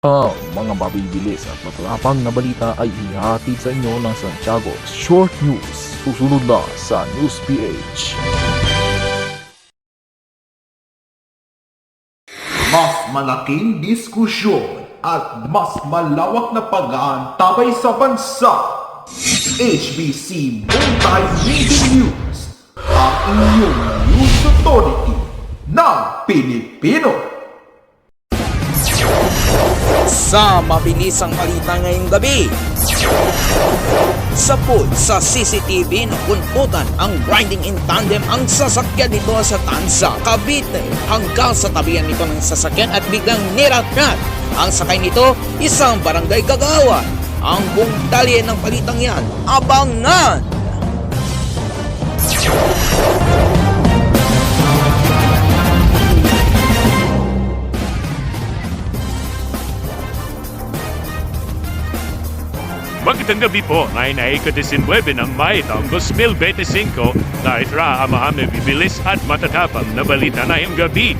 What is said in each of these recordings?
Ang mga mabibilis at matatapang na balita ay ihahatid sa inyo ng Santiago Short News. Susunod na sa News PH. Mas malaking diskusyon at mas malawak na pag-aantabay sa bansa. HBC Multimedia News, ang inyong news authority ng Pilipino. Sa mabilisang balita ngayong gabi, sapul sa CCTV na punputan ang riding in tandem ang sasakyan nito sa Tanza, Cavite hanggang sa tabihan nito ng sasakyan at biglang niratrat. Ang sakay nito, isang barangay kagawan. Ang buong talye ng balitang yan, abangan! Magandang gabi po, ngayon ay ika-19 ng May taong 2025 na itra ang mga mabibilis at matatapang na balita na yung gabi.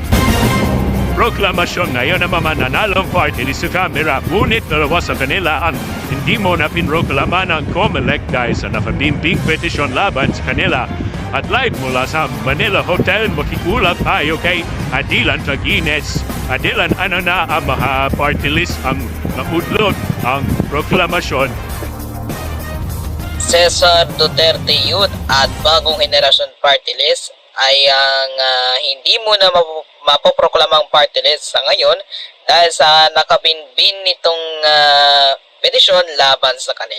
Proklamasyon ngayon ng mga nanalong party sa kamera, ngunit dalawa sa kanila ang hindi mo na pinroklama ng COMELEC dahil sa nakabimbing petisyon laban sa kanila. At live mula sa Manila Hotel, makikulap tayo kay Adilan Taguines. Adilan, ano na ang mga party list ang naudlot ang proklamasyon? Cesar Duterte Youth at Bagong Henerasyon Party List ay ang hindi mo na mapoproklamang party list sa ngayon dahil sa nakabinbin nitong petisyon laban sa kanila.